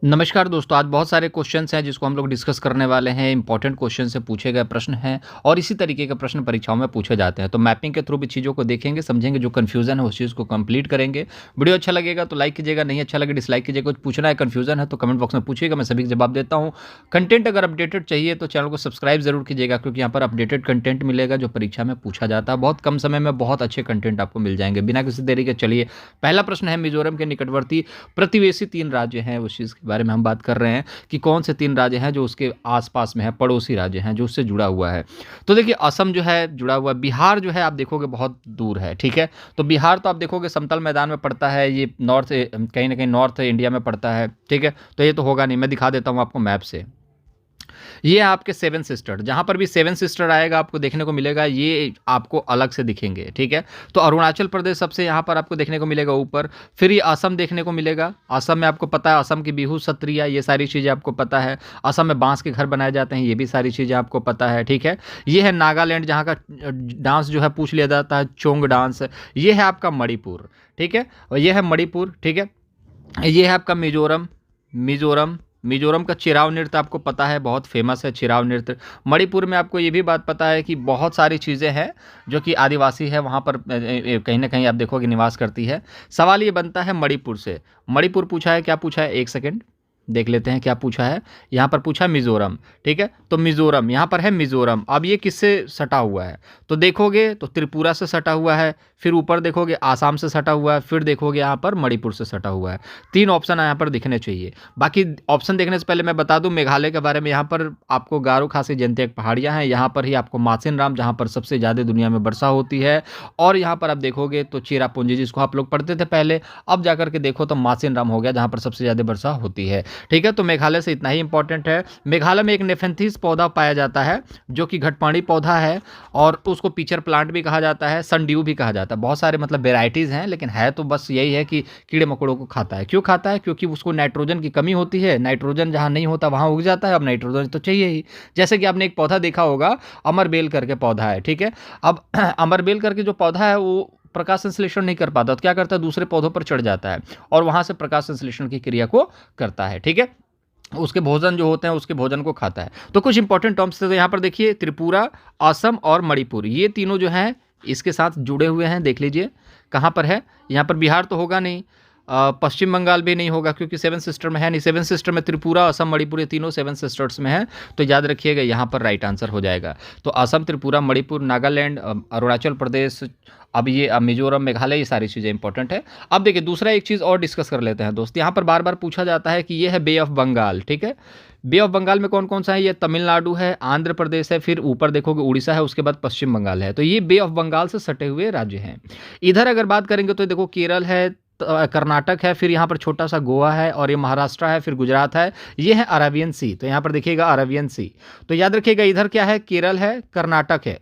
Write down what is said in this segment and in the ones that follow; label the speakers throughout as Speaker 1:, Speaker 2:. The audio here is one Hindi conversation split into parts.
Speaker 1: नमस्कार दोस्तों, आज बहुत सारे क्वेश्चंस हैं जिसको हम लोग डिस्कस करने वाले हैं। इंपॉर्टेंट क्वेश्चन से पूछे गए प्रश्न हैं और इसी तरीके के प्रश्न परीक्षाओं में पूछे जाते हैं। तो मैपिंग के थ्रू भी चीज़ों को देखेंगे, समझेंगे, जो कन्फ्यूजन है उस चीज़ को कंप्लीट करेंगे। वीडियो अच्छा लगेगा तो लाइक कीजिएगा, नहीं अच्छा लगे डिसलाइक कीजिएगा। कुछ पूछना है, कन्फ्यूजन है तो कमेंट बॉक्स में पूछिएगा, मैं सभी का जवाब देता हूँ। कंटेंट अगर अपडेटेड चाहिए तो चैनल को सब्सक्राइब जरूर कीजिएगा, क्योंकि यहाँ पर अपडेटेड कंटेंट मिलेगा जो परीक्षा में पूछा जाता है। बहुत कम समय में बहुत अच्छे कंटेंट आपको मिल जाएंगे। बिना किसी देरी के चलिए, पहला प्रश्न है, मिजोरम के निकटवर्ती प्रतिवेशी 3 राज्य हैं, उस चीज़ के बारे में हम बात कर रहे हैं कि कौन से 3 राज्य हैं जो उसके आसपास में है, पड़ोसी राज्य हैं जो उससे जुड़ा हुआ है। तो देखिए, असम जो है जुड़ा हुआ है, बिहार जो है आप देखोगे बहुत दूर है, ठीक है। तो बिहार तो आप देखोगे समतल मैदान में पड़ता है, ये नॉर्थ, कहीं ना कहीं नॉर्थ इंडिया में पड़ता है, ठीक है। तो ये तो होगा नहीं, मैं दिखा देता हूँ आपको मैप से। ये आपके सेवन सिस्टर, जहां पर भी सेवन सिस्टर आएगा आपको देखने को मिलेगा, ये आपको अलग से दिखेंगे, ठीक है। तो अरुणाचल प्रदेश सबसे यहाँ पर आपको देखने को मिलेगा ऊपर। फिर ये असम देखने को मिलेगा। असम में आपको पता है, असम की बिहू सत्रिया, ये सारी चीज़ें आपको पता है। असम में बांस के घर बनाए जाते हैं, ये भी सारी चीज़ें आपको पता है, ठीक है। ये है नागालैंड, जहाँ का डांस जो है पूछ लिया जाता है, चोंग डांस। ये है आपका मणिपुर, ठीक है। और ये है मणिपुर, ठीक है। ये है आपका मिजोरम। मिजोरम मिजोरम का चिराव नृत्य आपको पता है, बहुत फेमस है चिराव नृत्य। मणिपुर में आपको ये भी बात पता है कि बहुत सारी चीज़ें हैं जो कि आदिवासी है वहाँ पर, कहीं ना कहीं आप देखोगे निवास करती है। सवाल ये बनता है मणिपुर से। मणिपुर पूछा है, क्या पूछा है, एक सेकेंड देख लेते हैं क्या पूछा है। यहाँ पर पूछा मिजोरम, ठीक है। तो मिजोरम, यहाँ पर है मिजोरम। अब ये किससे सटा हुआ है तो देखोगे तो त्रिपुरा से सटा हुआ है, फिर ऊपर देखोगे आसाम से सटा हुआ है, फिर देखोगे यहाँ पर मणिपुर से सटा हुआ है। 3 ऑप्शन यहाँ पर दिखने चाहिए। बाकी ऑप्शन देखने से पहले मैं बता दूं मेघालय के बारे में। यहाँ पर आपको गारो खासी जनतक पहाड़ियाँ हैं, यहाँ पर ही आपको मासिन राम, जहाँ पर सबसे ज़्यादा दुनिया में वर्षा होती है। और यहाँ पर आप देखोगे तो चेरापूंजी, जिसको आप लोग पढ़ते थे पहले, अब जाकर के देखो तो मासिन राम हो गया, जहाँ पर सबसे ज़्यादा वर्षा होती है, ठीक है। तो मेघालय से इतना ही इंपॉर्टेंट है। मेघालय में एक नेफेंथिस पौधा पाया जाता है जो कि घटपाणी पौधा है, और उसको पीचर प्लांट भी कहा जाता है, सनड्यू भी कहा जाता है। बहुत सारे मतलब वेराइटीज़ हैं, लेकिन है तो बस यही है कि कीड़े मकोड़ों को खाता है। क्यों खाता है? क्योंकि उसको नाइट्रोजन की कमी होती है। नाइट्रोजन जहाँ नहीं होता वहाँ उग जाता है, अब नाइट्रोजन तो चाहिए ही। जैसे कि आपने एक पौधा देखा होगा, अमरबेल करके पौधा है, ठीक है। अब अमरबेल करके जो पौधा है वो प्रकाश संश्लेषण नहीं कर पाता, तो क्या करता है, दूसरे पौधों पर चढ़ जाता है और वहां से प्रकाश संश्लेषण की क्रिया को करता है, ठीक है। उसके भोजन जो होते हैं उसके भोजन को खाता है। तो कुछ इंपॉर्टेंट टर्म्स थे, तो यहाँ पर देखिए त्रिपुरा, असम और मणिपुर, ये तीनों जो हैं इसके साथ जुड़े हुए हैं। देख लीजिए कहाँ पर है। यहाँ पर बिहार तो होगा नहीं, पश्चिम बंगाल भी नहीं होगा क्योंकि सेवन सिस्टर में है नहीं। सेवन सिस्टर में त्रिपुरा, असम, मणिपुर, ये तीनों सेवन सिस्टर्स में है। तो याद रखिएगा यहाँ पर राइट आंसर हो जाएगा। तो असम, त्रिपुरा, मणिपुर, नागालैंड, अरुणाचल प्रदेश, अब ये मिजोरम, मेघालय, ये सारी चीज़ें इंपॉर्टेंट है। अब देखिए दूसरा एक चीज़ और डिस्कस कर लेते हैं दोस्त। यहाँ पर बार बार पूछा जाता है कि ये है बे ऑफ बंगाल, ठीक है। बे ऑफ बंगाल में कौन कौन सा है? ये तमिलनाडु है, आंध्र प्रदेश है, फिर ऊपर देखोगे उड़ीसा है, उसके बाद पश्चिम बंगाल है। तो ये बे ऑफ बंगाल से सटे हुए राज्य हैं। इधर अगर बात करेंगे तो देखो केरल है, कर्नाटक है, फिर यहाँ पर छोटा सा गोवा है, और ये महाराष्ट्र है, फिर गुजरात है। ये है अरेबियन सी, तो यहाँ पर देखिएगा अरेबियन सी। तो याद रखिएगा इधर क्या है, केरल है, कर्नाटक है,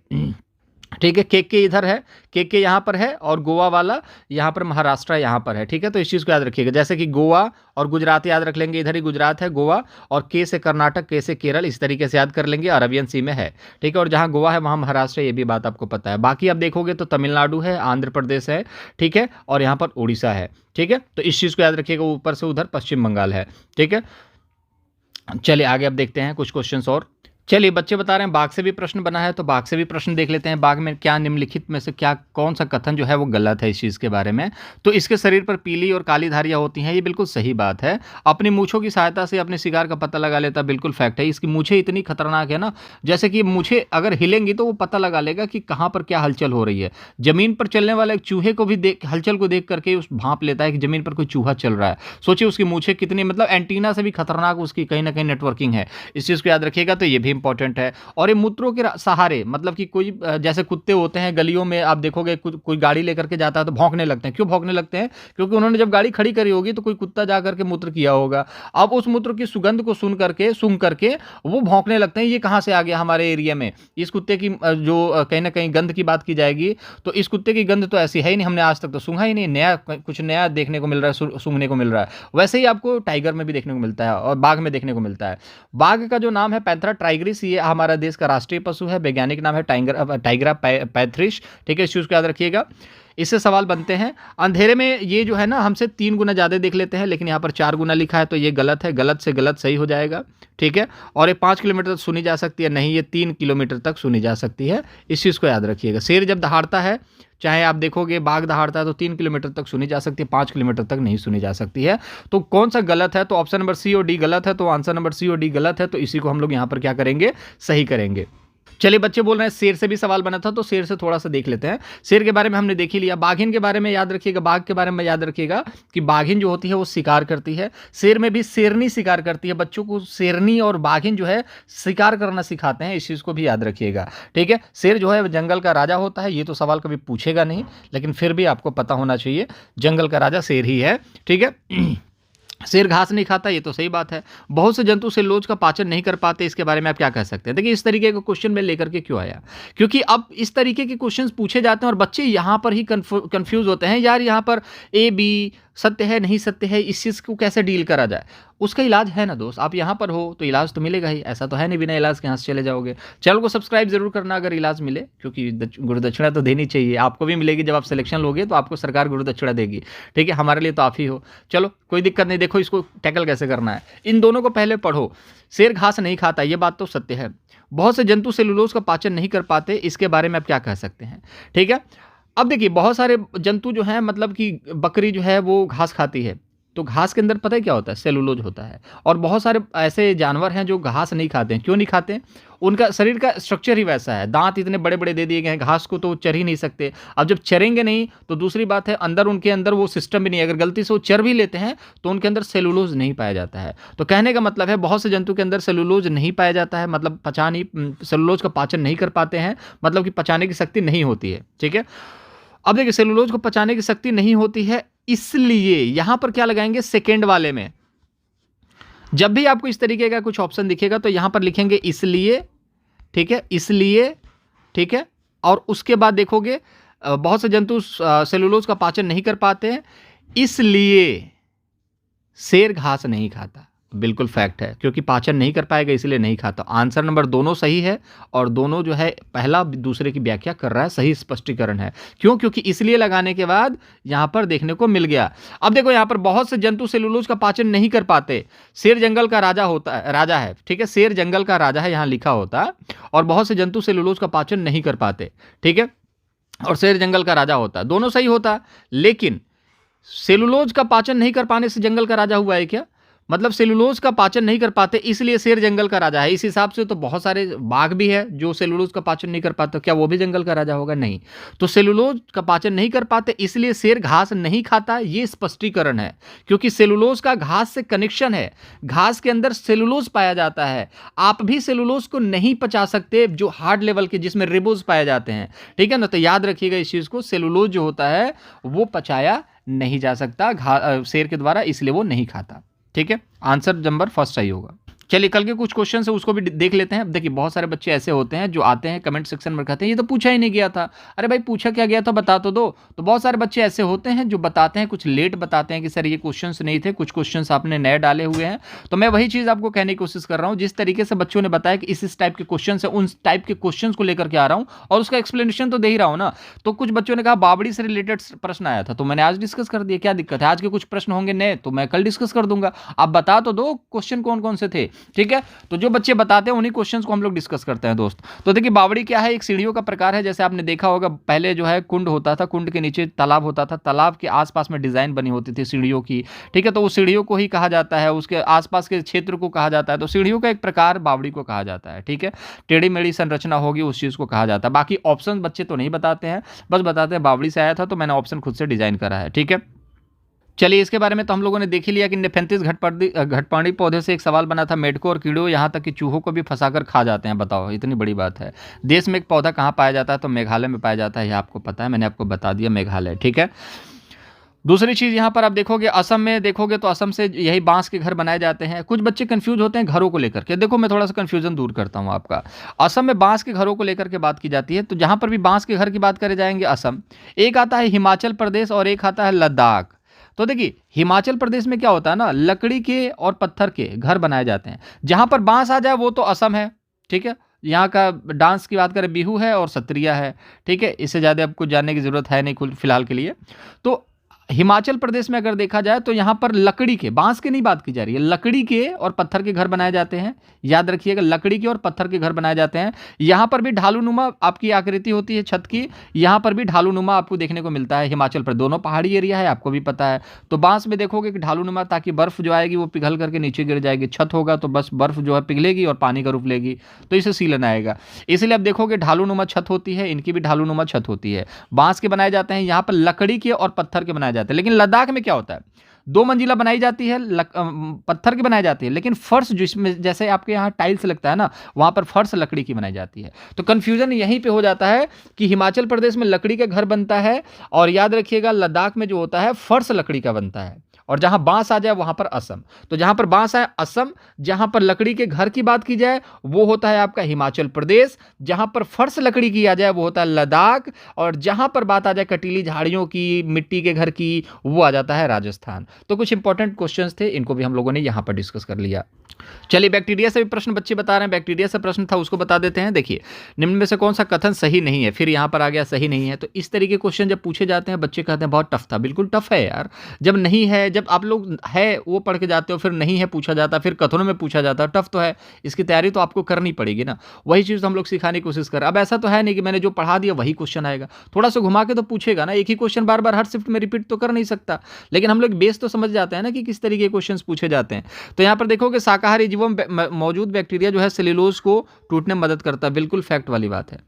Speaker 1: ठीक है। के इधर है, के यहाँ पर है, और गोवा वाला यहाँ पर, महाराष्ट्र यहाँ पर है, ठीक है। तो इस चीज़ को याद रखिएगा, जैसे कि गोवा और गुजरात याद रख लेंगे, इधर ही गुजरात है, गोवा, और के से कर्नाटक, के से केरल, इस तरीके से याद कर लेंगे, अरेबियन सी में है, ठीक है। और जहाँ गोवा है वहाँ महाराष्ट्र है, ये भी बात आपको पता है। बाकी आप देखोगे तो तमिलनाडु है, आंध्र प्रदेश है, ठीक है, और यहाँ पर उड़ीसा है, ठीक है। तो इस चीज़ को याद रखिएगा, ऊपर से उधर पश्चिम बंगाल है, ठीक है। चलिए आगे अब देखते हैं कुछ क्वेश्चंस और। चलिए, बच्चे बता रहे हैं बाघ से भी प्रश्न बना है, तो बाघ से भी प्रश्न देख लेते हैं। बाघ में क्या निम्नलिखित में से क्या, कौन सा कथन जो है वो गलत है इस चीज़ के बारे में? तो इसके शरीर पर पीली और काली धारियां होती हैं, ये बिल्कुल सही बात है। अपनी मूछों की सहायता से अपने शिकार का पता लगा लेता, बिल्कुल फैक्ट है। इसकी मूछें इतनी खतरनाक है ना, जैसे कि मूछें अगर हिलेंगी तो वो पता लगा लेगा कि कहाँ पर क्या हलचल हो रही है। जमीन पर चलने वाले एक चूहे को भी देख, हलचल को देख करके उस भांप लेता है कि जमीन पर कोई चूहा चल रहा है। सोचिए उसकी मूछें कितनी, मतलब एंटीना से भी खतरनाक उसकी कहीं ना कहीं नेटवर्किंग है। इस चीज़ को याद रखिएगा, तो ये भी इंपॉर्टेंट है। और ये मूत्रों के सहारे, मतलब कि कोई जैसे कुत्ते होते हैं गलियों में, आप देखोगे कोई गाड़ी लेकर के जाता है तो भौंकने लगते हैं। क्यों भौंकने लगते हैं? क्योंकि उन्होंने जब गाड़ी खड़ी करी होगी तो कोई कुत्ता जा करके मूत्र किया होगा। अब उस मूत्र की सुगंध को सूंघ करके वो भौंकने लगते हैं। ये कहाँ से आ गया हमारे एरिया में? इस कुत्ते की जो कहीं ना कहीं गंध की बात की जाएगी तो इस कुत्ते की गंध तो ऐसी है ही नहीं, हमने आज तक तो सूंघा ही नहीं। नया कुछ नया देखने को मिल रहा है, सूंघने को मिल रहा है। वैसे ही आपको टाइगर में भी देखने को मिलता है और बाघ में देखने को मिलता है। बाघ का जो नाम है पैंथेरा टाइग्रिस, ये हमारा देश का राष्ट्रीय पशु है। वैज्ञानिक नाम है टाइगरा पैथ्रिस, ठीक है। इस चीज़ को याद रखिएगा। इससे सवाल बनते हैं। अंधेरे में ये जो है ना हमसे 3 गुना ज़्यादा देख लेते हैं, लेकिन यहाँ पर 4 गुना लिखा है तो ये गलत है, गलत से गलत सही हो जाएगा, ठीक है। और ये 5 किलोमीटर तक सुनी जा सकती है, नहीं, ये 3 किलोमीटर तक सुनी जा सकती है, इस चीज़ को याद रखिएगा। शेर जब दहाड़ता है, चाहे आप देखोगे बाघ दहाड़ता है तो 3 किलोमीटर तक सुनी जा सकती है, 5 किलोमीटर तक नहीं सुनी जा सकती है। तो कौन सा गलत है? तो ऑप्शन नंबर सी और डी गलत है, तो आंसर नंबर सी और डी गलत है, तो इसी को हम लोग यहाँ पर क्या करेंगे, सही करेंगे। चलिए बच्चे बोल रहे हैं शेर से भी सवाल बना था, तो शेर से थोड़ा सा देख लेते हैं। शेर के बारे में हमने देख ही लिया। बाघिन के बारे में याद रखिएगा, बाघ के बारे में याद रखिएगा कि बाघिन जो होती है वो शिकार करती है, शेर में भी शेरनी शिकार करती है। बच्चों को शेरनी और बाघिन जो है शिकार करना सिखाते हैं, इस चीज़ को भी याद रखिएगा, ठीक है। शेर जो है जंगल का राजा होता है, ये तो सवाल कभी पूछेगा नहीं, लेकिन फिर भी आपको पता होना चाहिए जंगल का राजा शेर ही है, ठीक है। शेर घास नहीं खाता, ये तो सही बात है। बहुत से जंतु सेलुलोज का पाचन नहीं कर पाते, इसके बारे में आप क्या कह सकते हैं? देखिए इस तरीके का क्वेश्चन में लेकर के क्यों आया, क्योंकि अब इस तरीके के क्वेश्चंस पूछे जाते हैं और बच्चे यहाँ पर ही कंफ्यूज होते हैं, यार यहाँ पर ए बी सत्य है नहीं सत्य है, इस चीज़ को कैसे डील करा जाए। उसका इलाज है ना दोस्त, आप यहाँ पर हो तो इलाज तो मिलेगा ही, ऐसा तो है नहीं बिना इलाज के यहाँ से चले जाओगे। चैनल को सब्सक्राइब जरूर करना अगर इलाज मिले, क्योंकि गुरुदक्षिणा तो देनी चाहिए, आपको भी मिलेगी। जब आप सिलेक्शन लोगे तो आपको सरकार गुरुदक्षिणा देगी, ठीक है, हमारे लिए तो आप ही हो। चलो कोई दिक्कत नहीं, देखो इसको टैकल कैसे करना है। इन दोनों को पहले पढ़ो। शेर घास नहीं खाता, ये बात तो सत्य है। बहुत से जंतु सेलुलोज का पाचन नहीं कर पाते, इसके बारे में आप क्या कह सकते हैं, ठीक है। अब देखिए बहुत सारे जंतु जो हैं, मतलब कि बकरी जो है वो घास खाती है, तो घास के अंदर पता है क्या होता है, सेलुलोज होता है। और बहुत सारे ऐसे जानवर हैं जो घास नहीं खाते हैं। क्यों नहीं खाते? उनका शरीर का स्ट्रक्चर ही वैसा है, दांत इतने बड़े बड़े दे दिए गए हैं, घास को तो चर ही नहीं सकते। अब जब चरेंगे नहीं तो दूसरी बात है, अंदर उनके अंदर वो सिस्टम भी नहीं है। अगर गलती से वो चर भी लेते हैं तो उनके अंदर सेलुलोज नहीं पाया जाता है। तो कहने का मतलब है बहुत से जंतु के अंदर सेलुलोज नहीं पाया जाता है, मतलब सेलुलोज का पाचन नहीं कर पाते हैं, मतलब कि पचाने की शक्ति नहीं होती है, ठीक है। अब देखिए सेलुलोज को पचाने की शक्ति नहीं होती है, इसलिए यहां पर क्या लगाएंगे, सेकेंड वाले में। जब भी आपको इस तरीके का कुछ ऑप्शन दिखेगा तो यहां पर लिखेंगे इसलिए, ठीक है, इसलिए, ठीक है। और उसके बाद देखोगे बहुत से जंतु सेलुलोज का पाचन नहीं कर पाते हैं, इसलिए शेर घास नहीं खाता। बिल्कुल फैक्ट है, क्योंकि पाचन नहीं कर पाएगा इसलिए नहीं खाता। आंसर नंबर दोनों सही है, और दोनों जो है पहला दूसरे की व्याख्या कर रहा है, सही स्पष्टीकरण है। क्यों? क्योंकि इसलिए लगाने के बाद यहां पर देखने को मिल गया। अब देखो यहां पर बहुत से जंतु सेलुलोज का पाचन नहीं कर पाते, शेर जंगल का राजा होता है, राजा है, ठीक है, शेर जंगल का राजा है यहां लिखा होता, और बहुत से जंतु सेलुलोज का पाचन नहीं कर पाते, ठीक है, और शेर जंगल का राजा होता, दोनों सही होता। लेकिन सेलुलोज का पाचन नहीं कर पाने से जंगल का राजा हुआ है क्या? मतलब सेलुलोज का पाचन नहीं कर पाते इसलिए शेर जंगल का राजा है। इस हिसाब से तो बहुत सारे बाघ भी है जो सेलुलोज का पाचन नहीं कर पाते, क्या वो भी जंगल का राजा होगा? नहीं। तो सेलुलोज का पाचन नहीं कर पाते इसलिए शेर घास नहीं खाता, ये स्पष्टीकरण है। क्योंकि सेलुलोज का घास से कनेक्शन है, घास के अंदर सेलुलोज पाया जाता है। आप भी सेलुलोज को नहीं पचा सकते जो हार्ड लेवल के, जिसमें रिबोज पाए जाते हैं, ठीक है ना। तो याद रखिएगा इस चीज को, सेलुलोज जो होता है वो पचाया नहीं जा सकता शेर के द्वारा, इसलिए वो नहीं खाता, ठीक है। आंसर नंबर फर्स्ट सही होगा। चलिए कल के कुछ क्वेश्चन है उसको भी देख लेते हैं। देखिए बहुत सारे बच्चे ऐसे होते हैं जो आते हैं कमेंट सेक्शन में कहते हैं ये तो पूछा ही नहीं गया था। अरे भाई पूछा क्या गया था बता तो दो। तो बहुत सारे बच्चे ऐसे होते हैं जो बताते हैं, कुछ लेट बताते हैं कि सर ये क्वेश्चंस नहीं थे, कुछ क्वेश्चंस आपने नए डाले हुए हैं। तो मैं वही चीज़ आपको कहने की कोशिश कर रहा हूँ, जिस तरीके से बच्चों ने बताया कि इस टाइप के क्वेश्चन है, उन टाइप के क्वेश्चन को लेकर के आ रहा हूँ और उसका एक्सप्लेनेशन तो दे ही रहा हूँ ना। तो कुछ बच्चों ने कहा बावड़ी से रिलेटेड प्रश्न आया था, तो मैंने आज डिस्कस कर दिया, क्या दिक्कत है? आज के कुछ प्रश्न होंगे नए तो मैं कल डिस्कस कर दूंगा। आप बता तो दो क्वेश्चन कौन कौन से थे, ठीक है। तो जो बच्चे बताते हैं उन्हीं क्वेश्चंस को हम लोग डिस्कस करते हैं दोस्त। तो देखिए बावड़ी क्या है, एक सीढ़ियों का प्रकार है। जैसे आपने देखा होगा पहले जो है कुंड होता था, कुंड के नीचे तालाब होता था, तालाब के आसपास में डिजाइन बनी होती थी सीढ़ियों की, ठीक है। तो वो सीढ़ियों को ही कहा जाता है, उसके आसपास के क्षेत्र को कहा जाता है। तो सीढ़ियों का एक प्रकार बावड़ी को कहा जाता है, ठीक है। टेढ़ी मेढ़ी संरचना होगी उस चीज को कहा जाता है। बाकी ऑप्शन बच्चे तो नहीं बताते हैं, बस बताते हैं बावड़ी से आया था तो मैंने ऑप्शन खुद से डिजाइन करा है, ठीक है। चलिए इसके बारे में तो हम लोगों ने देख ही लिया कि नेफेंथिस घटपर्णी पौधे से एक सवाल बना था, मेढकों और कीड़ों यहाँ तक कि चूहों को भी फंसाकर खा जाते हैं। बताओ इतनी बड़ी बात है। देश में एक पौधा कहाँ पाया जाता है? तो मेघालय में पाया जाता है, ये आपको पता है, मैंने आपको बता दिया मेघालय, ठीक है। दूसरी चीज़ यहाँ पर आप देखोगे, असम में देखोगे तो असम से यही बांस के घर बनाए जाते हैं। कुछ बच्चे कंफ्यूज होते हैं घरों को लेकर के, देखो मैं थोड़ा सा कंफ्यूजन दूर करता हूँ आपका। असम में बांस के घरों को लेकर के बात की जाती है, तो जहाँ पर भी बांस के घर की बात करे जाएंगे असम, एक आता है हिमाचल प्रदेश और एक आता है लद्दाख। तो देखिए हिमाचल प्रदेश में क्या होता है ना, लकड़ी के और पत्थर के घर बनाए जाते हैं। जहां पर बांस आ जाए वो तो असम है, ठीक है। यहाँ का डांस की बात करें बिहू है और सत्रिया है, ठीक है, इससे ज़्यादा आपको जानने की ज़रूरत है नहीं फिलहाल के लिए। तो हिमाचल प्रदेश में अगर देखा जाए तो यहाँ पर लकड़ी के, बांस के नहीं बात की जा रही है, लकड़ी के और पत्थर के घर बनाए जाते हैं। याद रखिएगा, लकड़ी के और पत्थर के घर बनाए जाते हैं। यहाँ पर भी ढालूनुमा आपकी आकृति होती है छत की, यहाँ पर भी ढालूनुमा आपको देखने को मिलता है। हिमाचल प्रदेश दोनों पहाड़ी एरिया है, आपको भी पता है। तो बांस में देखोगे कि ढालूनुमा, ताकि बर्फ जो आएगी वो पिघल करके नीचे गिर जाएगी। छत होगा तो बस बर्फ जो है पिघलेगी और पानी का रूप लेगी, तो इसे सीलन आएगा। इसलिए आप देखोगे ढालूनुमा छत होती है, इनकी भी ढालूनुमा छत होती है। बांस के बनाए जाते हैं, यहाँ पर लकड़ी के और पत्थर के बनाए जाते हैं। लेकिन लद्दाख में क्या होता है, 2 मंजिला बनाई जाती है, पत्थर की बनाई जाती है, लेकिन फर्श जिसमें जैसे आपके यहाँ टाइल्स लगता है ना, वहां पर फर्श लकड़ी की बनाई जाती है। तो कंफ्यूजन यहीं पे हो जाता है कि हिमाचल प्रदेश में लकड़ी का घर बनता है, और याद रखिएगा लद्दाख में जो होता है फर्श लकड़ी का बनता है। और जहां बांस आ जाए वहां पर असम। तो जहां पर बांस आए असम, जहां पर लकड़ी के घर की बात की जाए वो होता है आपका हिमाचल प्रदेश, जहां पर फर्श लकड़ी की आ जाए वो होता है लद्दाख, और जहां पर बात आ जाए कटीली झाड़ियों की, मिट्टी के घर की, वो आ जाता है राजस्थान। तो कुछ इंपॉर्टेंट क्वेश्चंस थे, इनको भी हम लोगों ने यहां पर डिस्कस कर लिया। चलिए, बैक्टीरिया से भी प्रश्न बच्चे बता रहे हैं, बैक्टीरिया से प्रश्न था उसको बता देते हैं। देखिए, निम्न में से कौन सा कथन सही नहीं है, फिर यहां पर आ गया सही नहीं है। तो इस तरीके के क्वेश्चन जब पूछे जाते हैं, बच्चे कहते हैं बहुत टफ था। बिल्कुल टफ है यार, जब नहीं है, जब आप लोग है वो पढ़ के जाते हो, फिर नहीं है पूछा जाता, फिर कथनों में पूछा जाता, टफ तो है। इसकी तैयारी तो आपको करनी पड़ेगी ना, वही चीज़ हम लोग सिखाने की कोशिश कर रहे हैं। अब ऐसा तो है नहीं कि मैंने जो पढ़ा दिया वही क्वेश्चन आएगा, थोड़ा सा घुमा के तो पूछेगा ना। एक ही क्वेश्चन बार बार हर शिफ्ट में रिपीट तो कर नहीं सकता, लेकिन हम लोग बेस तो समझ जाते हैं ना कि किस तरीके के क्वेश्चन पूछे जाते हैं। तो यहाँ पर देखोगे शाकाहारी जीवों में मौजूद बैक्टीरिया जो है सेलुलोज को टूटने में मदद करता है। बिल्कुल फैक्ट वाली बात है।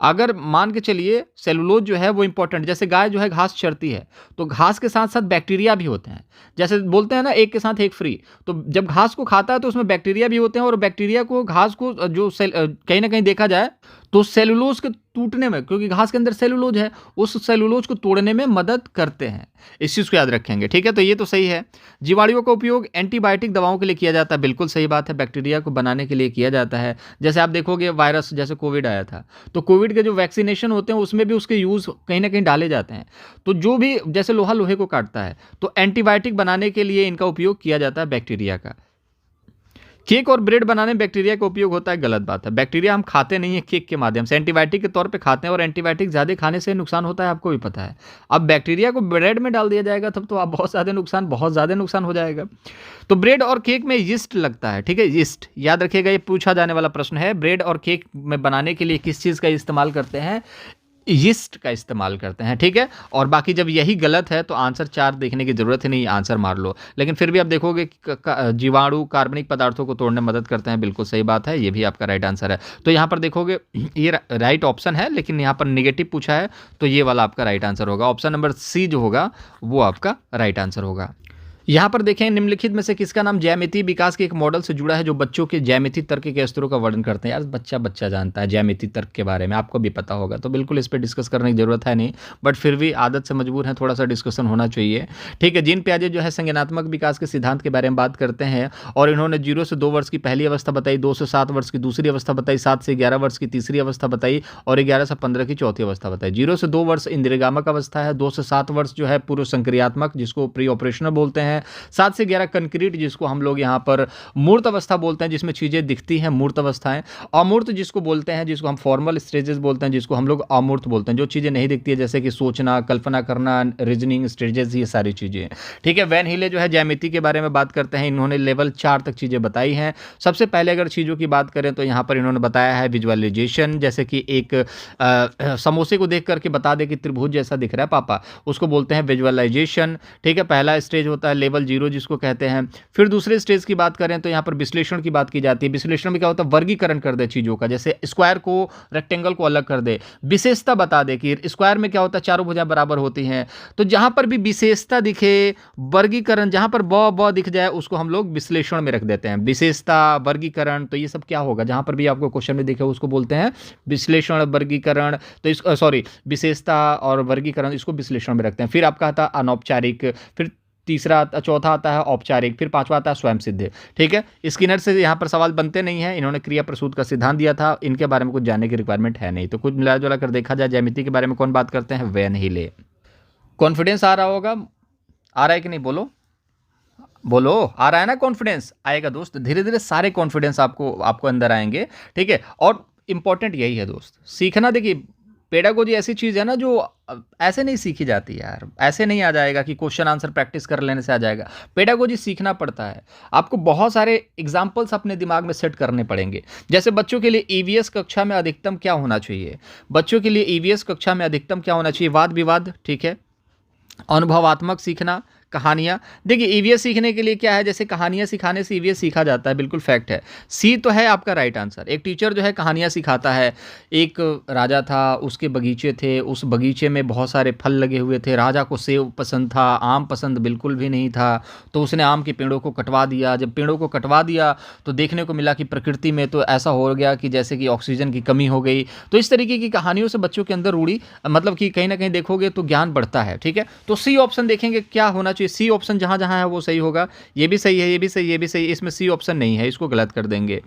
Speaker 1: अगर मान के चलिए सेलुलोज जो है वो इंपॉर्टेंट, जैसे गाय जो है घास चरती है, तो घास के साथ साथ बैक्टीरिया भी होते हैं। जैसे बोलते हैं ना एक के साथ एक फ्री, तो जब घास को खाता है तो उसमें बैक्टीरिया भी होते हैं, और बैक्टीरिया को घास को जो कहीं ना कहीं देखा जाए तो सेलुलोज के टूटने में, क्योंकि घास के अंदर सेलुलोज है, उस सेलुलोज को तोड़ने में मदद करते हैं। इस चीज़ को याद रखेंगे, ठीक है। तो ये तो सही है। जीवाणुओं का उपयोग एंटीबायोटिक दवाओं के लिए किया जाता है, बिल्कुल सही बात है। बैक्टीरिया को बनाने के लिए किया जाता है। जैसे आप देखोगे वायरस, जैसे कोविड आया था, तो कोविड के जो वैक्सीनेशन होते हैं उसमें भी उसके यूज़ कहीं ना कहीं डाले जाते हैं। तो जो भी, जैसे लोहा लोहे को काटता है, तो एंटीबायोटिक बनाने के लिए इनका उपयोग किया जाता है बैक्टीरिया का। केक और ब्रेड बनाने में बैक्टीरिया का उपयोग होता है, गलत बात है। बैक्टीरिया हम खाते नहीं है केक के माध्यम से, एंटीबायोटिक के तौर पे खाते हैं, और एंटीबायोटिक ज़्यादा खाने से नुकसान होता है, आपको भी पता है। अब बैक्टीरिया को ब्रेड में डाल दिया जाएगा तब तो आप बहुत ज़्यादा नुकसान हो जाएगा। तो ब्रेड और केक में यीस्ट लगता है, ठीक है, यीस्ट याद रखिएगा, ये पूछा जाने वाला प्रश्न है। ब्रेड और केक में बनाने के लिए किस चीज़ का इस्तेमाल करते हैं, यीस्ट का इस्तेमाल करते हैं, ठीक है। और बाकी जब यही गलत है तो आंसर 4 देखने की जरूरत ही नहीं, आंसर मार लो। लेकिन फिर भी आप देखोगे कि जीवाणु कार्बनिक पदार्थों को तोड़ने में मदद करते हैं, बिल्कुल सही बात है, ये भी आपका राइट आंसर है। तो यहाँ पर देखोगे ये राइट ऑप्शन है, लेकिन यहाँ पर निगेटिव पूछा है, तो ये वाला आपका राइट आंसर होगा। ऑप्शन नंबर सी जो होगा वो आपका राइट आंसर होगा। यहाँ पर देखें, निम्नलिखित में से किसका नाम ज्यामितीय विकास के एक मॉडल से जुड़ा है जो बच्चों के ज्यामितीय तर्क के स्तरों का वर्णन करते हैं। यार बच्चा जानता है ज्यामितीय तर्क के बारे में, आपको भी पता होगा, तो बिल्कुल इस पर डिस्कस करने की जरूरत है नहीं, बट फिर भी आदत से मजबूर है, थोड़ा सा डिस्कशन होना चाहिए, ठीक है। जीन पियाजे जो है संज्ञानात्मक विकास के सिद्धांत के बारे में बात करते हैं, और इन्होंने 0 से 2 वर्ष की पहली अवस्था बताई, 2 से 7 वर्ष की दूसरी अवस्था बताई, 7 से 11 वर्ष की तीसरी अवस्था बताई, और 11 से 15 की चौथी अवस्था बताई। 0 से 2 वर्ष इंद्रियगामक अवस्था है, 2 से 7 वर्ष जो है पूर्व संक्रियात्मक, जिसको प्री ऑपरेशनल बोलते हैं, 7 से कंक्रीट, जिसको हम लोग यहाँ पर मूर्त अवस्था बोलते हैं, जिसमें चीजें दिखती हैं, मूर्त अवस्थाएं। अमूर्त जिसको बोलते हैं, जिसको हम फॉर्मल स्टेजेस बोलते हैं, जिसको हम लोग अमूर्त बोलते हैं, जो चीजें नहीं दिखती है, जैसे कि सोचना, कल्पना करना, रीजनिंग स्टेजेस, ये सारी चीजें, ठीक है। वैन हिले जो है ज्यामिति के बारे में बात करते हैं, इन्होंने लेवल 4 तक चीजें बताई हैं। सबसे पहले अगर चीजों की बात करें तो यहाँ पर इन्होंने बताया है विजुअलाइजेशन, जैसे कि एक समोसे को देख करके बता दे कि त्रिभुज जैसा दिख रहा है पापा, उसको बोलते हैं विजुअलाइजेशन, ठीक है। पहला स्टेज होता है लेवल 0, जिसको कहते हैं। फिर दूसरे स्टेज की बात करें तो यहाँ पर विश्लेषण की बात की जाती है। विश्लेषण में क्या होता है, वर्गीकरण कर दे चीजों का, जैसे स्क्वायर को रेक्टेंगल को अलग कर दे, विशेषता बता दे कि स्क्वायर में क्या होता है, चारों भुजाएं बराबर होती हैं। तो जहां पर भी विशेषता दिखे, वर्गीकरण, जहां पर ब दिख जाए उसको हम लोग विश्लेषण में रख देते हैं, विशेषता, वर्गीकरण। तो ये सब क्या होगा, जहां पर भी आपको क्वेश्चन में दिखे उसको बोलते हैं विश्लेषण, वर्गीकरण। तो इस विशेषता और वर्गीकरण, इसको विश्लेषण में रखते हैं। फिर आपका आता है अनौपचारिक, फिर चौथा आता है औपचारिक, फिर 5वां आता है स्वयं सिद्ध, ठीक है। स्किनर से यहाँ पर सवाल बनते नहीं है, इन्होंने क्रिया प्रसूत का सिद्धांत दिया था, इनके बारे में कुछ जानने की रिक्वायरमेंट है नहीं। तो कुछ मिला जुला कर देखा जाए, ज्यामिति के बारे में कौन बात करते हैं, वैन हिले। कॉन्फिडेंस आ रहा होगा, आ रहा है कि नहीं, बोलो आ रहा है ना, कॉन्फिडेंस आएगा दोस्त, धीरे धीरे सारे कॉन्फिडेंस आपको अंदर आएंगे, ठीक है। और इम्पॉर्टेंट यही है दोस्त, सीखना। देखिए पेडागोजी ऐसी चीज़ है ना जो ऐसे नहीं सीखी जाती यार, ऐसे नहीं आ जाएगा कि क्वेश्चन आंसर प्रैक्टिस कर लेने से आ जाएगा। पेडागोजी सीखना पड़ता है, आपको बहुत सारे एग्जाम्पल्स अपने दिमाग में सेट करने पड़ेंगे। जैसे बच्चों के लिए ईवीएस कक्षा में अधिकतम क्या होना चाहिए, बच्चों के लिए ईवीएस कक्षा में अधिकतम क्या होना चाहिए, वाद विवाद, ठीक है, अनुभवात्मक सीखना, कहानियाँ। देखिए ईवीएस सीखने के लिए क्या है, जैसे कहानियाँ सिखाने से ईवीएस सीखा जाता है, बिल्कुल फैक्ट है। सी तो है आपका राइट आंसर। एक टीचर जो है कहानियाँ सिखाता है। एक राजा था, उसके बगीचे थे, उस बगीचे में बहुत सारे फल लगे हुए थे। राजा को सेब पसंद था, आम पसंद बिल्कुल भी नहीं था, तो उसने आम के पेड़ों को कटवा दिया। जब पेड़ों को कटवा दिया तो देखने को मिला कि प्रकृति में तो ऐसा हो गया कि जैसे कि ऑक्सीजन की कमी हो गई। तो इस तरीके की कहानियों से बच्चों के अंदर रूढ़ी, मतलब कि कहीं ना कहीं देखोगे तो ज्ञान बढ़ता है, ठीक है। तो सी ऑप्शन देखेंगे क्या होना चाहिए, सी ऑप्शन जहां जहां है वो सही होगा। ये भी सही है, ये भी सही, ये भी सही, इसमें सी ऑप्शन नहीं है, इसको गलत कर देंगे।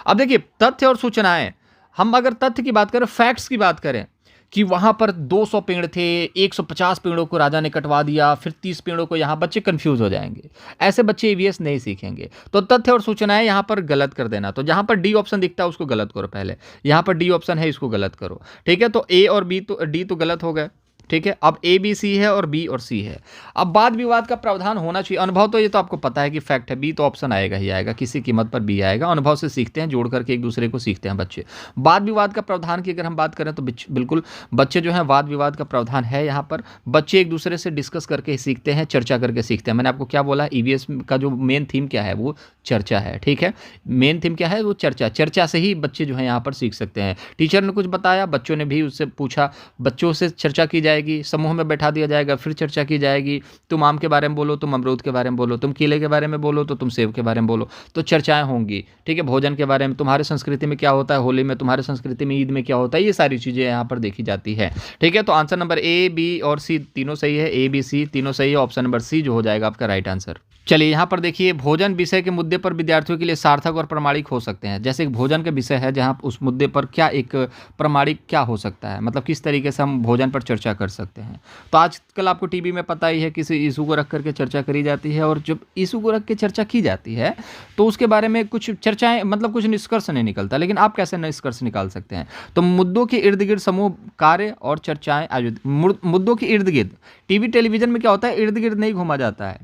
Speaker 1: अब देखिए तथ्य और सूचनाएं, हम अगर तथ्य की बात करें, फैक्ट्स की बात करें कि वहां पर 200 पेड़ थे, 150 पेड़ों को राजा ने कटवा दिया, फिर 30 पेड़ों को, यहां बच्चे कंफ्यूज हो जाएंगे। ऐसे बच्चे ईवीएस नहीं सीखेंगे। तो तथ्य और सूचनाएं यहां पर गलत कर देना। तो जहां पर डी ऑप्शन दिखता है उसको गलत करो पहले, यहां पर डी ऑप्शन है इसको गलत करो, ठीक है। तो ए और बी तो डी तो गलत हो गए, ठीक है। अब ए बी सी है और बी और सी है। अब वाद विवाद का प्रावधान होना चाहिए। अनुभव तो ये तो आपको पता है कि फैक्ट है, बी तो ऑप्शन आएगा ही आएगा, किसी कीमत पर बी आएगा। अनुभव से सीखते हैं, जोड़ करके एक दूसरे को सीखते हैं बच्चे। वाद विवाद का प्रावधान की अगर हम बात करें तो बिल्कुल बच्चे जो है वाद विवाद का प्रावधान है। यहाँ पर बच्चे एक दूसरे से डिस्कस करके सीखते हैं, चर्चा करके सीखते हैं। मैंने आपको क्या बोला, ईवीएस का जो मेन थीम क्या है वो चर्चा है, ठीक है। मेन थीम क्या है वो चर्चा, चर्चा से ही बच्चे जो है यहाँ पर सीख सकते हैं। टीचर ने कुछ बताया, बच्चों ने भी उससे पूछा, बच्चों से चर्चा की जाएगी, समूह में बैठा दिया जाएगा, फिर चर्चा की जाएगी। तुम आम के बारे में बोलो, तुम अमरूद के बारे में बोलो, तुम केले के बारे में बोलो, तो तुम सेब के बारे में बोलो, तो चर्चाएं होंगी, ठीक है। भोजन के बारे में, तुम्हारे संस्कृति में क्या होता है होली में, तुम्हारे संस्कृति में ईद में क्या होता है, ये सारी चीज़ें यहाँ पर देखी जाती है, ठीक है। तो आंसर नंबर ए बी और सी तीनों सही है, ए बी सी तीनों सही है। ऑप्शन नंबर सी जो हो जाएगा आपका राइट आंसर। चलिए यहाँ पर देखिए, भोजन विषय के मुद्दे पर विद्यार्थियों के लिए सार्थक और प्रमाणिक हो सकते हैं। जैसे एक भोजन का विषय है जहाँ उस मुद्दे पर क्या एक प्रमाणिक क्या हो सकता है, मतलब किस तरीके से हम भोजन पर चर्चा कर सकते हैं। तो आजकल आपको टीवी में पता ही है किसी इशू को रख करके चर्चा करी जाती है, और जब इशू को रख के चर्चा की जाती है तो उसके बारे में कुछ चर्चाएं, मतलब कुछ निष्कर्ष नहीं निकलता। लेकिन आप कैसे निष्कर्ष निकाल सकते हैं, तो मुद्दों के इर्द गिर्द समूह कार्य और चर्चाएं आयोजित, मुद्दों के इर्द गिर्द। टीवी टेलीविजन में क्या होता है, इर्द गिर्द नहीं घूमा जाता है,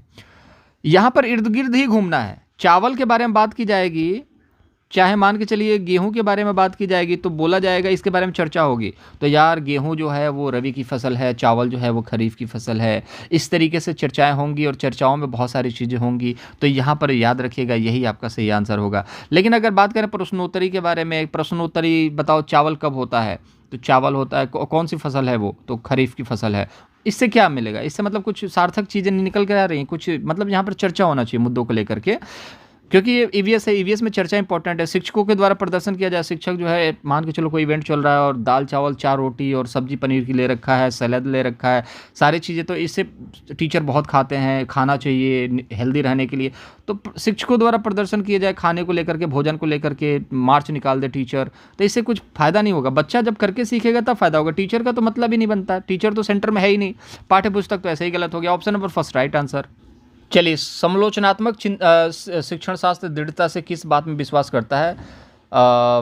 Speaker 1: यहाँ पर इर्द गिर्द ही घूमना है। चावल के बारे में बात की जाएगी, चाहे मान के चलिए गेहूं के बारे में बात की जाएगी, तो बोला जाएगा इसके बारे में चर्चा होगी, तो यार गेहूं जो है वो रबी की फसल है, चावल जो है वो खरीफ की फसल है। इस तरीके से चर्चाएं होंगी और चर्चाओं में बहुत सारी चीज़ें होंगी। तो यहाँ पर याद रखिएगा यही आपका सही आंसर होगा। लेकिन अगर बात करें प्रश्नोत्तरी के बारे में, प्रश्नोत्तरी बताओ चावल कब होता है, तो चावल होता है, कौन सी फसल है वो, तो खरीफ की फसल है। इससे क्या मिलेगा, इससे मतलब कुछ सार्थक चीज़ें निकल कर आ रही हैं कुछ, मतलब यहाँ पर चर्चा होना चाहिए मुद्दों को लेकर के, क्योंकि ये ईवीएस है, ईवीएस में चर्चा इंपॉर्टेंट है। शिक्षकों के द्वारा प्रदर्शन किया जाए, शिक्षक जो है मान के चलो कोई इवेंट चल रहा है और दाल चावल 4 रोटी और सब्जी पनीर की ले रखा है, सलाद ले रखा है, सारी चीज़ें, तो इससे टीचर बहुत खाते हैं, खाना चाहिए हेल्दी रहने के लिए। तो शिक्षकों द्वारा प्रदर्शन किया जाए खाने को लेकर के, भोजन को लेकर के, मार्च निकाल दे टीचर, तो इससे कुछ फ़ायदा नहीं होगा। बच्चा जब करके सीखेगा तब फायदा होगा, टीचर का तो मतलब ही नहीं बनता, टीचर तो सेंटर में है ही नहीं। पाठ्य पुस्तक तो ऐसे ही गलत हो गया। Option number first right answer. चलिए, समालोचनात्मक शिक्षण शास्त्र दृढ़ता से किस बात में विश्वास करता है,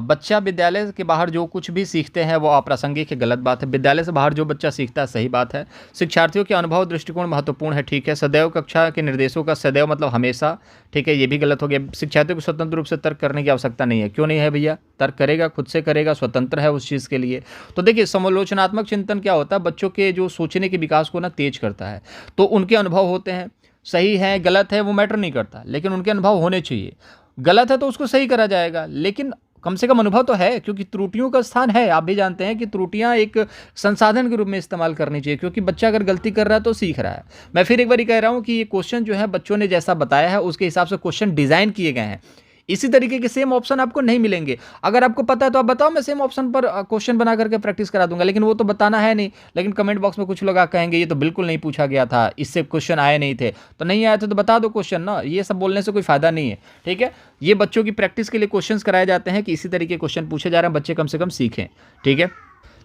Speaker 1: बच्चा विद्यालय के बाहर जो कुछ भी सीखते हैं वो अप्रासंगिक है, गलत बात है। विद्यालय से बाहर जो बच्चा सीखता है सही बात है। शिक्षार्थियों के अनुभव दृष्टिकोण महत्वपूर्ण है, ठीक है। सदैव कक्षा के निर्देशों का, सदैव मतलब हमेशा, ठीक है, ये भी गलत हो गया। शिक्षार्थियों को स्वतंत्र रूप से तर्क करने की आवश्यकता नहीं है, क्यों नहीं है भैया, तर्क करेगा, खुद से करेगा, स्वतंत्र है उस चीज़ के लिए। तो देखिए समालोचनात्मक चिंतन क्या होता है, बच्चों के जो सोचने के विकास को ना तेज करता है। तो उनके अनुभव होते हैं, सही है गलत है वो मैटर नहीं करता, लेकिन उनके अनुभव होने चाहिए। गलत है तो उसको सही करा जाएगा, लेकिन कम से कम अनुभव तो है, क्योंकि त्रुटियों का स्थान है। आप भी जानते हैं कि त्रुटियां एक संसाधन के रूप में इस्तेमाल करनी चाहिए, क्योंकि बच्चा अगर गलती कर रहा है तो सीख रहा है। मैं फिर एक बार कह रहा हूं कि ये क्वेश्चन जो है बच्चों ने जैसा बताया है उसके हिसाब से क्वेश्चन डिजाइन किए गए हैं। इसी तरीके के सेम ऑप्शन आपको नहीं मिलेंगे। अगर आपको पता है तो आप बताओ, मैं सेम ऑप्शन पर क्वेश्चन बना करके प्रैक्टिस करा दूंगा, लेकिन वो तो बताना है नहीं। लेकिन कमेंट बॉक्स में कुछ लोग कहेंगे ये तो बिल्कुल नहीं पूछा गया था, इससे क्वेश्चन आए नहीं थे, तो नहीं आए थे तो बता दो क्वेश्चन ना, ये सब बोलने से कोई फायदा नहीं है, ठीक है। ये बच्चों की प्रैक्टिस के लिए क्वेश्चन कराए जाते हैं कि इसी तरीके क्वेश्चन पूछे जा रहे हैं, बच्चे कम से कम सीखें, ठीक है।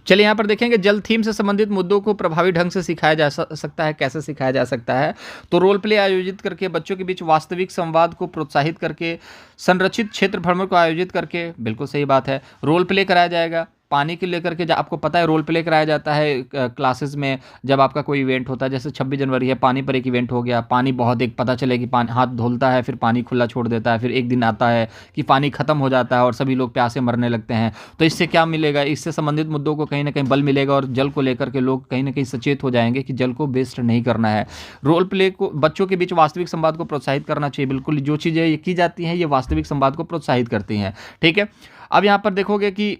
Speaker 1: चलिए यहाँ पर देखेंगे जल थीम से संबंधित मुद्दों को प्रभावी ढंग से सिखाया जा सकता है। कैसे सिखाया जा सकता है? तो रोल प्ले आयोजित करके, बच्चों के बीच वास्तविक संवाद को प्रोत्साहित करके, संरचित क्षेत्र भ्रमण को आयोजित करके, बिल्कुल सही बात है। रोल प्ले कराया जाएगा पानी को लेकर के, आपको पता है रोल प्ले कराया जाता है क्लासेस में जब आपका कोई इवेंट होता है, जैसे 26 जनवरी है, पानी पर एक इवेंट हो गया, पानी बहुत एक पता चले कि पानी हाथ धुलता है, फिर पानी खुला छोड़ देता है, फिर एक दिन आता है कि पानी खत्म हो जाता है और सभी लोग प्यासे मरने लगते हैं। तो इससे क्या मिलेगा? इससे संबंधित मुद्दों को कहीं ना कहीं बल मिलेगा और जल को लेकर के लोग कहीं ना कहीं सचेत हो जाएंगे कि जल को वेस्ट नहीं करना है। रोल प्ले को बच्चों के बीच वास्तविक संवाद को प्रोत्साहित करना चाहिए। बिल्कुल, जो चीज़ें ये की जाती हैं ये वास्तविक संवाद को प्रोत्साहित करती हैं। ठीक है, अब यहाँ पर देखोगे कि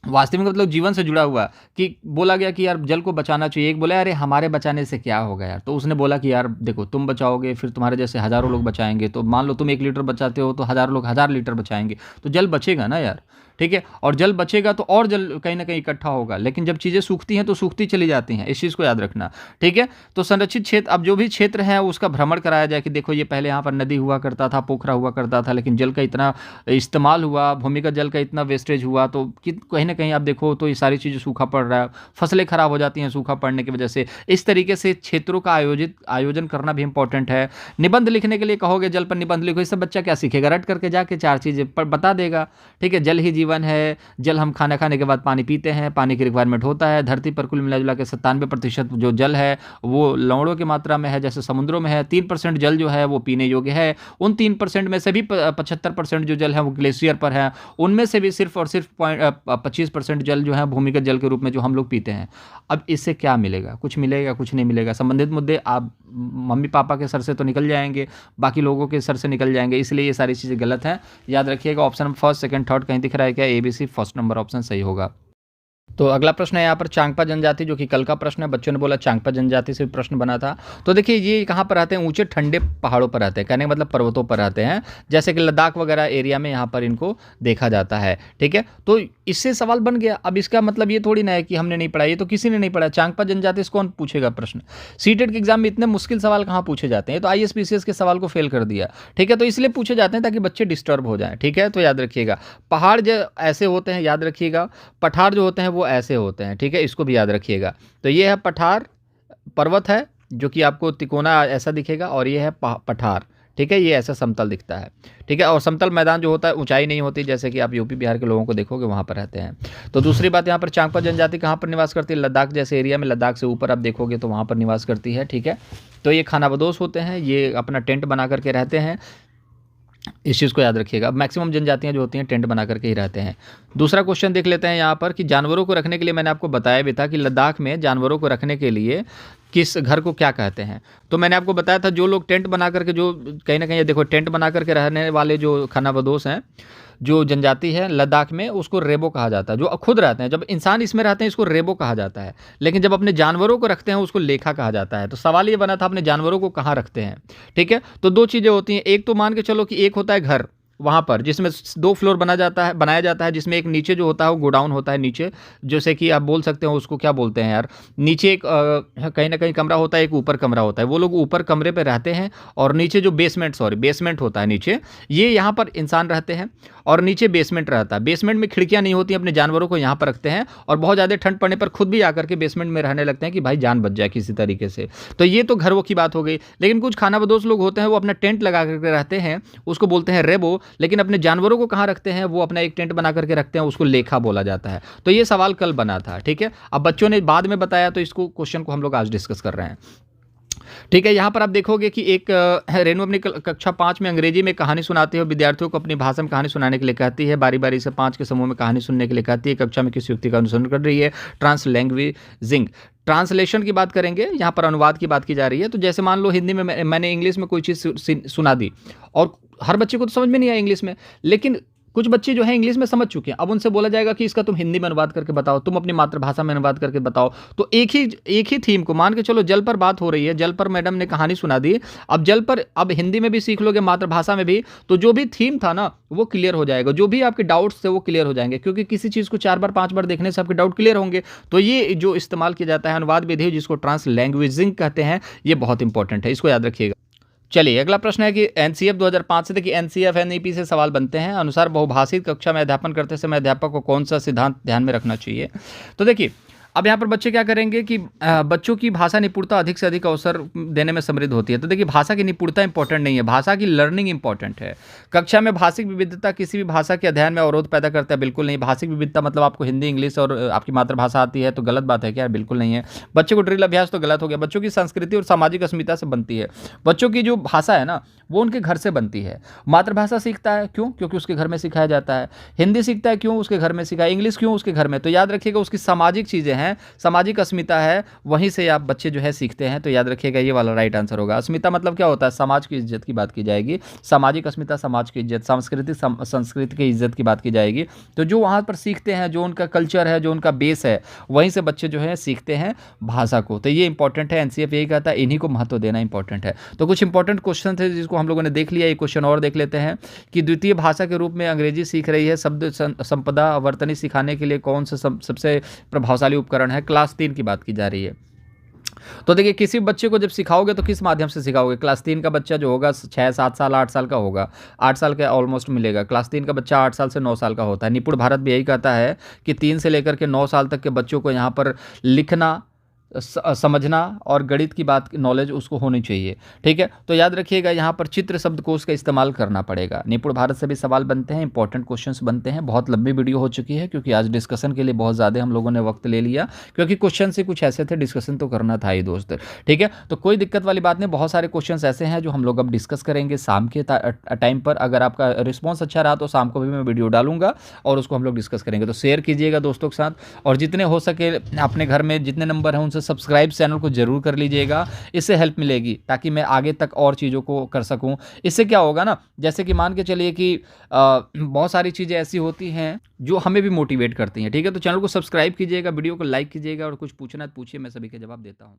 Speaker 1: वास्तविक मतलब जीवन से जुड़ा हुआ, कि बोला गया कि यार जल को बचाना चाहिए। एक बोला अरे हमारे बचाने से क्या होगा यार, तो उसने बोला कि यार देखो तुम बचाओगे फिर तुम्हारे जैसे हज़ारों लोग बचाएंगे, तो मान लो तुम 1 लीटर बचाते हो तो हज़ार लोग 1000 लीटर बचाएंगे, तो जल बचेगा ना यार। ठीक है, और जल बचेगा तो और जल कहीं ना कहीं इकट्ठा होगा, लेकिन जब चीज़ें सूखती हैं तो सूखती चली जाती हैं, इस चीज़ को याद रखना। ठीक है, तो संरक्षित क्षेत्र, अब जो भी क्षेत्र है उसका भ्रमण कराया जाए कि देखो ये पहले यहाँ पर नदी हुआ करता था, पोखरा हुआ करता था, लेकिन जल का इतना इस्तेमाल हुआ, भूमिगत जल का इतना वेस्टेज हुआ, तो कहीं ना कहीं आप देखो तो ये सारी चीज़ें सूखा पड़ रहा है, फसलें खराब हो जाती हैं सूखा पड़ने की वजह से। इस तरीके से क्षेत्रों का आयोजन करना भी इंपॉर्टेंट है। निबंध लिखने के लिए कहोगे जल पर निबंध लिखो, इससे बच्चा क्या सीखेगा? रट करके जाके 4 चीज़ें पर बता देगा। ठीक है, जल ही जीवन है, जल हम खाना खाने के बाद पानी पीते हैं, पानी की रिक्वायरमेंट होता है, धरती पर कुल मिला जुला के 97% जो जल है वो लवणों की मात्रा में है, जैसे समुद्रों में है। 3% जल जो है वो पीने योग्य है। उन 3% में से भी 75% जो जल है वो ग्लेशियर पर है, उनमें से भी सिर्फ और सिर्फ 25% जल जो है भूमिगत जल के रूप में जो हम लोग पीते हैं। अब इससे क्या मिलेगा? कुछ मिलेगा? कुछ नहीं मिलेगा। संबंधित मुद्दे आप मम्मी पापा के सर से तो निकल जाएंगे, बाकी लोगों के सर से निकल जाएंगे, इसलिए ये सारी चीज़ें गलत हैं। याद रखिएगा ऑप्शन फर्स्ट, सेकंड, थर्ड कहीं दिख रहा है क्या? ABC फर्स्ट नंबर ऑप्शन सही होगा। तो अगला प्रश्न है यहाँ पर चांगपा जनजाति, जो कि कल का प्रश्न है। बच्चों ने बोला चांगपा जनजाति से भी प्रश्न बना था। तो देखिए ये कहाँ पर रहते हैं? ऊंचे ठंडे पहाड़ों पर रहते हैं, कहने का मतलब पर्वतों पर रहते हैं, जैसे कि लद्दाख वगैरह एरिया में यहाँ पर इनको देखा जाता है। ठीक है, तो इससे सवाल बन गया। अब इसका मतलब ये थोड़ी ना है कि हमने नहीं पढ़ा, ये तो किसी ने नहीं पढ़ा। चांगपा जनजाति से कौन पूछेगा प्रश्न? सीटेट के एग्जाम में इतने मुश्किल सवाल कहाँ पूछे जाते हैं? तो ISPCS के सवाल को फेल कर दिया। ठीक है, तो इसलिए पूछे जाते हैं ताकि बच्चे डिस्टर्ब हो जाएं। ठीक है, तो याद रखिएगा पहाड़ जो ऐसे होते हैं, याद रखिएगा पठार जो होते हैं वो ऐसे होते हैं। ठीक है, इसको भी याद रखिएगा। तो ये है पठार, पर्वत है जो कि आपको तिकोना ऐसा दिखेगा, और ये है पठार। ठीक है, ये ऐसा समतल दिखता है। ठीक है, और समतल मैदान जो होता है ऊंचाई नहीं होती, जैसे कि आप यूपी बिहार के लोगों को देखोगे वहाँ पर रहते हैं। तो दूसरी बात, यहाँ पर चांगपा जनजाति कहाँ पर निवास करती है? लद्दाख जैसे एरिया में, लद्दाख से ऊपर आप देखोगे तो वहाँ पर निवास करती है। ठीक है, तो ये खानाबदोश होते हैं, ये अपना टेंट बना करके रहते हैं, इस चीज़ को याद रखिएगा। मैक्सिमम जनजातियां जो होती हैं टेंट बना करके ही रहते हैं। दूसरा क्वेश्चन देख लेते हैं यहाँ पर कि जानवरों को रखने के लिए, मैंने आपको बताया भी था कि लद्दाख में जानवरों को रखने के लिए किस घर को क्या कहते हैं। तो मैंने आपको बताया था जो लोग टेंट बना करके, जो कहीं ना कहीं देखो टेंट बना करके रहने वाले जो खानाबदोश हैं, जो जनजाति है लद्दाख में, उसको रेबो कहा जाता है। जो खुद रहते हैं, जब इंसान इसमें रहते हैं इसको रेबो कहा जाता है, लेकिन जब अपने जानवरों को रखते हैं उसको लेखा कहा जाता है। तो सवाल ये बना था अपने जानवरों को कहाँ रखते हैं। ठीक है, तो 2 चीज़ें होती हैं। एक तो मान के चलो कि एक होता है घर वहाँ पर, जिसमें 2 फ्लोर बनाया जाता है, जिसमें एक नीचे जो होता है वो गोडाउन होता है नीचे, जैसे कि आप बोल सकते हो उसको क्या बोलते हैं यार, नीचे एक कहीं ना कहीं कमरा होता है, एक ऊपर कमरा होता है। वो लोग ऊपर कमरे पे रहते हैं, और नीचे जो बेसमेंट होता है नीचे, ये यहाँ पर इंसान रहते हैं, और नीचे बेसमेंट रहता है। बेसमेंट में खिड़कियाँ नहीं होती, अपने जानवरों को यहाँ पर रखते हैं, और बहुत ज़्यादा ठंड पड़ने पर खुद भी आकर के बेसमेंट में रहने लगते हैं कि भाई जान बच जाए किसी तरीके से। तो ये तो घरों की बात हो गई। लेकिन कुछ खानाबदोश लोग होते हैं वो अपना टेंट लगा करके रहते हैं, उसको बोलते हैं रेबो, लेकिन अपने जानवरों को कहाँ रखते हैं? वो अपना एक टेंट बना करके रखते हैं, उसको लेखा बोला जाता है। तो ये सवाल कल बना था। ठीक है, अब बच्चों ने बाद में बताया, तो इसको क्वेश्चन को हम लोग आज डिस्कस कर रहे हैं। ठीक है, यहाँ पर आप देखोगे कि एक रेनू अपनी कक्षा 5 में अंग्रेजी में कहानी सुनाते हो, विद्यार्थियों को अपनी भाषा में कहानी सुनाने के लिए कहती है, बारी बारी से 5 के समूह में कहानी सुनने के लिए कहती है, कक्षा में किस युक्ति का अनुसरण कर रही है? ट्रांसलैंग्वेजिंग, ट्रांसलेशन की बात करेंगे, यहाँ पर अनुवाद की बात की जा रही है। तो जैसे मान लो हिंदी में मैंने इंग्लिश में कोई चीज़ सुना दी, और हर बच्चे को तो समझ में नहीं आया इंग्लिश में, लेकिन कुछ बच्चे जो है इंग्लिश में समझ चुके हैं। अब उनसे बोला जाएगा कि इसका तुम हिंदी में अनुवाद करके बताओ, तुम अपनी मातृभाषा में अनुवाद करके बताओ। तो एक ही थीम को मान के चलो, जल पर बात हो रही है, जल पर मैडम ने कहानी सुना दी, अब जल पर अब हिंदी में भी सीख लोगे, मातृभाषा में भी, तो जो भी थीम था ना वो क्लियर हो जाएगा, जो भी आपके डाउट्स थे वो क्लियर हो जाएंगे, क्योंकि किसी चीज़ को 4 बार 5 बार देखने से आपके डाउट क्लियर होंगे। तो ये जो इस्तेमाल किया जाता है अनुवाद विधि, जिसको ट्रांसलैंग्वेजिंग कहते हैं, ये बहुत इंपॉर्टेंट है, इसको याद रखिएगा। चलिए अगला प्रश्न है कि एनसीएफ 2005 से, देखिए एनसीएफ एनईपी से सवाल बनते हैं, अनुसार बहुभाषिक कक्षा में अध्यापन करते समय अध्यापक को कौन सा सिद्धांत ध्यान में रखना चाहिए। तो देखिए अब यहाँ पर बच्चे क्या करेंगे कि बच्चों की भाषा निपुणता अधिक से अधिक अवसर देने में समृद्ध होती है। तो देखिए भाषा की निपुणता इंपॉर्टेंट नहीं है, भाषा की लर्निंग इंपॉर्टेंट है। कक्षा में भाषिक विविधता किसी भी भाषा के अध्ययन में अवरोध पैदा करता है, बिल्कुल नहीं। भाषिक विविधता मतलब आपको हिंदी इंग्लिश और आपकी मातृभाषा आती है तो गलत बात है क्या? बिल्कुल नहीं है। बच्चे को ड्रिल अभ्यास तो गलत हो गया। बच्चों की संस्कृति और सामाजिक अस्मिता से बनती है। बच्चों की जो भाषा है ना वो उनके घर से बनती है। मातृभाषा सीखता है क्यों? क्योंकि उसके घर में सिखाया जाता है। हिंदी सीखता है क्यों? उसके घर में सिखाया। इंग्लिश क्यों? उसके घर में। तो याद रखिएगा उसकी सामाजिक चीज़ें हैं, सामाजिक अस्मिता है, वहीं से आप बच्चे जो है सीखते हैं। तो याद रखिएगा ये वाला राइट आंसर होगा। अस्मिता मतलब क्या होता है? समाज की इज्जत की बात की जाएगी। सामाजिक अस्मिता समाज की इज्जत, सांस्कृतिक संस्कृति की इज्जत की बात की जाएगी। तो जो वहाँ पर सीखते हैं, जो उनका कल्चर है, जो उनका बेस है, वहीं से बच्चे जो है सीखते हैं भाषा को। तो ये इंपॉर्टेंट है, एनसीएफ यही कहता है, इन्हीं को महत्व देना इंपॉर्टेंट है। तो कुछ इंपॉर्टेंट क्वेश्चन थे जिसको हम लोगों ने देख लिया। एक क्वेश्चन और देख लेते हैं कि द्वितीय भाषा के रूप में अंग्रेजी सीख रही है, शब्द संपदा वर्तनी सिखाने के लिए कौन सा सबसे प्रभावशाली उपकरण है? क्लास 3 की बात की जा रही है। तो देखिए किसी बच्चे को जब सिखाओगे तो किस माध्यम से सिखाओगे? क्लास 3 का बच्चा जो होगा 6 7 साल 8 साल का होगा, 8 साल का ऑलमोस्ट मिलेगा। क्लास 3 का बच्चा 8 साल से 9 साल का होता है। निपुण भारत भी यही कहता है कि 3 से लेकर के 9 साल तक के बच्चों को यहाँ पर लिखना, समझना और गणित की बात नॉलेज उसको होनी चाहिए। ठीक है, तो याद रखिएगा यहाँ पर चित्र शब्दकोश का इस्तेमाल करना पड़ेगा। निपुण भारत से भी सवाल बनते हैं, इंपॉर्टेंट क्वेश्चंस बनते हैं। बहुत लंबी वीडियो हो चुकी है क्योंकि आज डिस्कशन के लिए बहुत ज़्यादा हम लोगों ने वक्त ले लिया, क्योंकि क्वेश्चन से कुछ ऐसे थे, डिस्कशन तो करना था ही दोस्त। ठीक है, तो कोई दिक्कत वाली बात नहीं। बहुत सारे क्वेश्चन ऐसे हैं जो हम लोग अब डिस्कस करेंगे शाम के टाइम पर। अगर आपका रिस्पॉन्स अच्छा रहा तो शाम को भी मैं वीडियो डालूंगा और उसको हम लोग डिस्कस करेंगे। तो शेयर कीजिएगा दोस्तों के साथ, और जितने हो सके अपने घर में जितने नंबर हैं उनसे सब्सक्राइब चैनल को जरूर कर लीजिएगा। इससे हेल्प मिलेगी ताकि मैं आगे तक और चीज़ों को कर सकूं। इससे क्या होगा ना, जैसे कि मान के चलिए कि बहुत सारी चीज़ें ऐसी होती हैं जो हमें भी मोटिवेट करती हैं। ठीक है, तो चैनल को सब्सक्राइब कीजिएगा, वीडियो को लाइक कीजिएगा, और कुछ पूछना है पूछिए, मैं सभी के जवाब देता हूं।